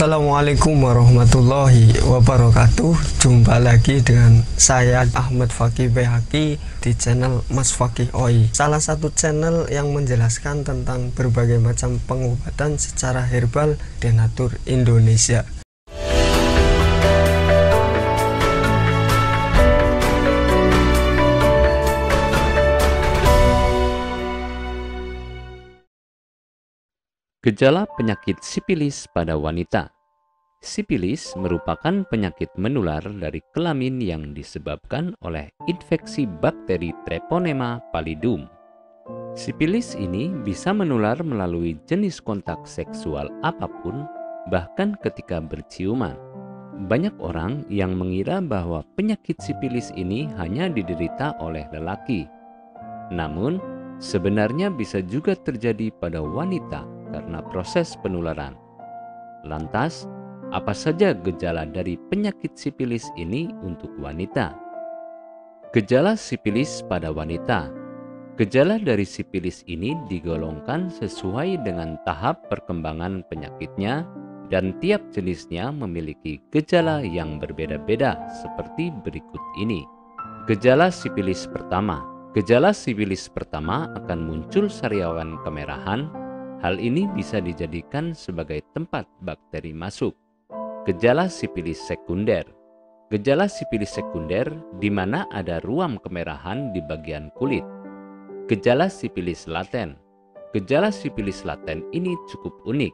Assalamualaikum warahmatullahi wabarakatuh. Jumpa lagi dengan saya Ahmad Fakih Behaki di channel Mas Fakih OI, salah satu channel yang menjelaskan tentang berbagai macam pengobatan secara herbal denatur Indonesia. Gejala penyakit sipilis pada wanita. Sipilis merupakan penyakit menular dari kelamin yang disebabkan oleh infeksi bakteri Treponema pallidum. Sipilis ini bisa menular melalui jenis kontak seksual apapun, bahkan ketika berciuman. Banyak orang yang mengira bahwa penyakit sipilis ini hanya diderita oleh lelaki. Namun, sebenarnya bisa juga terjadi pada wanita karena proses penularan. Lantas, apa saja gejala dari penyakit sipilis ini untuk wanita? Gejala sipilis pada wanita. Gejala dari sipilis ini digolongkan sesuai dengan tahap perkembangan penyakitnya, dan tiap jenisnya memiliki gejala yang berbeda-beda seperti berikut ini. Gejala sipilis pertama. Gejala sipilis pertama akan muncul sariawan kemerahan. Hal ini bisa dijadikan sebagai tempat bakteri masuk. Gejala sipilis sekunder. Gejala sipilis sekunder di mana ada ruam kemerahan di bagian kulit. Gejala sipilis laten. Gejala sipilis laten ini cukup unik,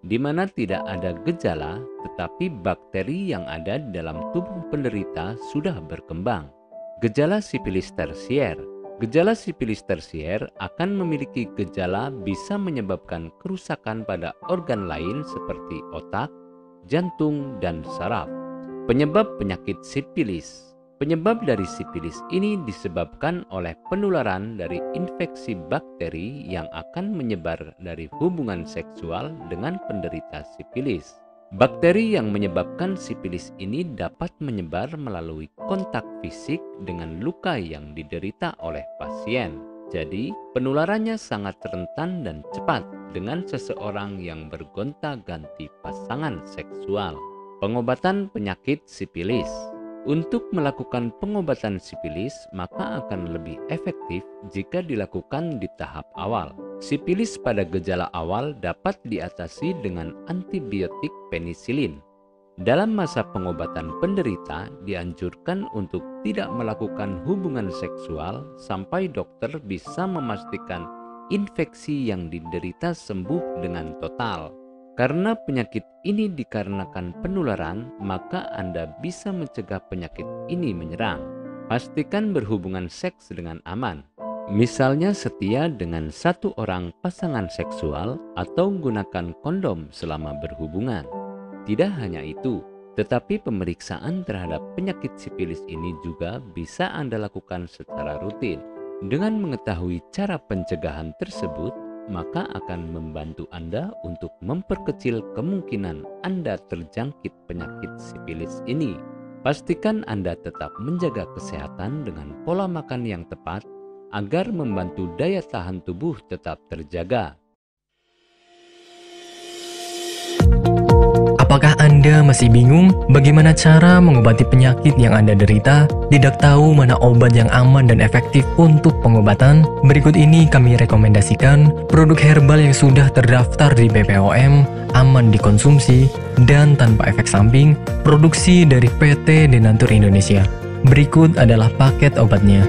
di mana tidak ada gejala tetapi bakteri yang ada di dalam tubuh penderita sudah berkembang. Gejala sipilis tersier. Gejala sipilis tersier akan memiliki gejala bisa menyebabkan kerusakan pada organ lain seperti otak, jantung, dan saraf. Penyebab penyakit sipilis. Penyebab dari sipilis ini disebabkan oleh penularan dari infeksi bakteri yang akan menyebar dari hubungan seksual dengan penderita sipilis. Bakteri yang menyebabkan sipilis ini dapat menyebar melalui kontak fisik dengan luka yang diderita oleh pasien. Jadi, penularannya sangat rentan dan cepat dengan seseorang yang bergonta-ganti pasangan seksual. Pengobatan penyakit sipilis. Untuk melakukan pengobatan sipilis, maka akan lebih efektif jika dilakukan di tahap awal. Sipilis pada gejala awal dapat diatasi dengan antibiotik penisilin. Dalam masa pengobatan penderita, dianjurkan untuk tidak melakukan hubungan seksual sampai dokter bisa memastikan infeksi yang diderita sembuh dengan total. Karena penyakit ini dikarenakan penularan, maka Anda bisa mencegah penyakit ini menyerang. Pastikan berhubungan seks dengan aman. Misalnya setia dengan satu orang pasangan seksual atau gunakan kondom selama berhubungan. Tidak hanya itu, tetapi pemeriksaan terhadap penyakit sipilis ini juga bisa Anda lakukan secara rutin. Dengan mengetahui cara pencegahan tersebut, maka akan membantu Anda untuk memperkecil kemungkinan Anda terjangkit penyakit sipilis ini. Pastikan Anda tetap menjaga kesehatan dengan pola makan yang tepat agar membantu daya tahan tubuh tetap terjaga. Apakah Anda masih bingung bagaimana cara mengobati penyakit yang Anda derita? Tidak tahu mana obat yang aman dan efektif untuk pengobatan? Berikut ini kami rekomendasikan produk herbal yang sudah terdaftar di BPOM, aman dikonsumsi, dan tanpa efek samping, produksi dari PT Denatur Indonesia. Berikut adalah paket obatnya.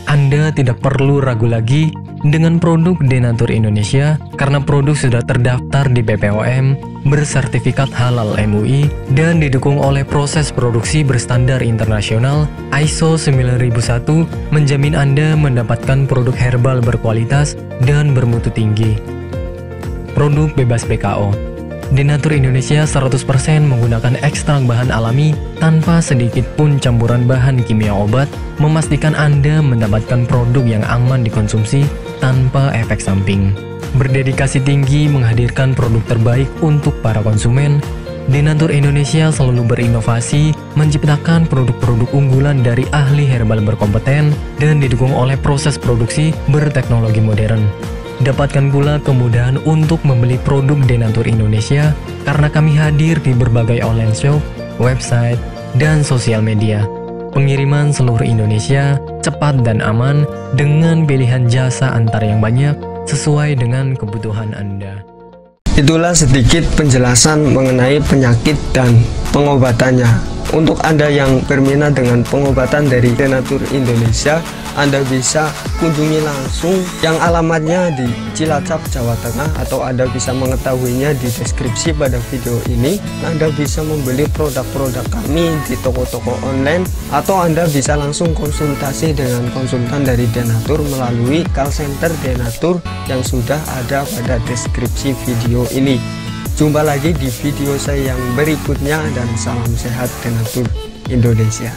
Anda tidak perlu ragu lagi dengan produk Denatur Indonesia karena produk sudah terdaftar di BPOM, bersertifikat halal MUI, dan didukung oleh proses produksi berstandar internasional ISO 9001, menjamin Anda mendapatkan produk herbal berkualitas dan bermutu tinggi. Produk bebas BKO. Denatur Indonesia 100% menggunakan ekstrak bahan alami tanpa sedikit pun campuran bahan kimia obat, memastikan Anda mendapatkan produk yang aman dikonsumsi tanpa efek samping. Berdedikasi tinggi menghadirkan produk terbaik untuk para konsumen, Denatur Indonesia selalu berinovasi, menciptakan produk-produk unggulan dari ahli herbal berkompeten dan didukung oleh proses produksi berteknologi modern. Dapatkan pula kemudahan untuk membeli produk Denatur Indonesia karena kami hadir di berbagai online shop, website, dan sosial media. Pengiriman seluruh Indonesia cepat dan aman dengan pilihan jasa antar yang banyak sesuai dengan kebutuhan Anda. Itulah sedikit penjelasan mengenai penyakit dan pengobatannya. Untuk Anda yang berminat dengan pengobatan dari Denatur Indonesia, Anda bisa kunjungi langsung yang alamatnya di Cilacap, Jawa Tengah, atau Anda bisa mengetahuinya di deskripsi pada video ini. Anda bisa membeli produk-produk kami di toko-toko online, atau Anda bisa langsung konsultasi dengan konsultan dari Denatur melalui call center Denatur yang sudah ada pada deskripsi video ini. Jumpa lagi di video saya yang berikutnya, dan salam sehat Denatur Indonesia.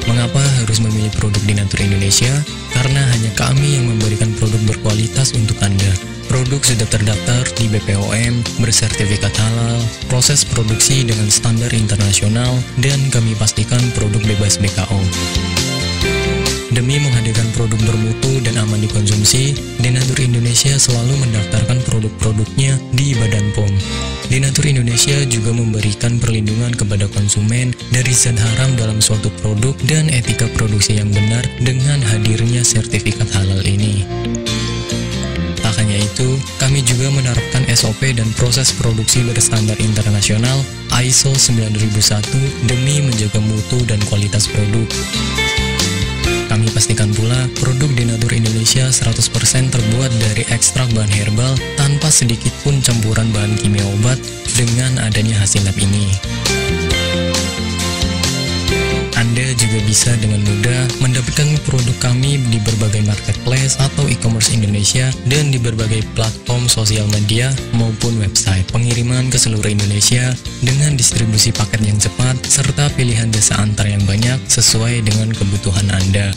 Mengapa harus memilih produk Denatur Indonesia? Karena hanya kami yang memberikan produk berkualitas untuk Anda. Produk sudah terdaftar di BPOM, bersertifikat halal, proses produksi dengan standar internasional, dan kami pastikan produk bebas BKO. Demi menghadirkan produk bermutu dan aman dikonsumsi, Denatur Indonesia selalu mendaftarkan produk-produknya di Badan POM. Denatur Indonesia juga memberikan perlindungan kepada konsumen dari zat haram dalam suatu produk dan etika produksi yang benar dengan hadirnya sertifikat halal ini. Tak hanya itu, kami juga menerapkan SOP dan proses produksi berstandar internasional ISO 9001 demi menjaga mutu dan kualitas produk. Kami pastikan pula produk Denatur Indonesia 100% terbuat dari ekstrak bahan herbal tanpa sedikit pun campuran bahan kimia obat dengan adanya hasil lab ini. Anda juga bisa dengan mudah mendapatkan produk kami di berbagai marketplace atau e-commerce Indonesia dan di berbagai platform sosial media maupun website. Pengiriman ke seluruh Indonesia dengan distribusi paket yang cepat serta pilihan jasa antar yang banyak sesuai dengan kebutuhan Anda.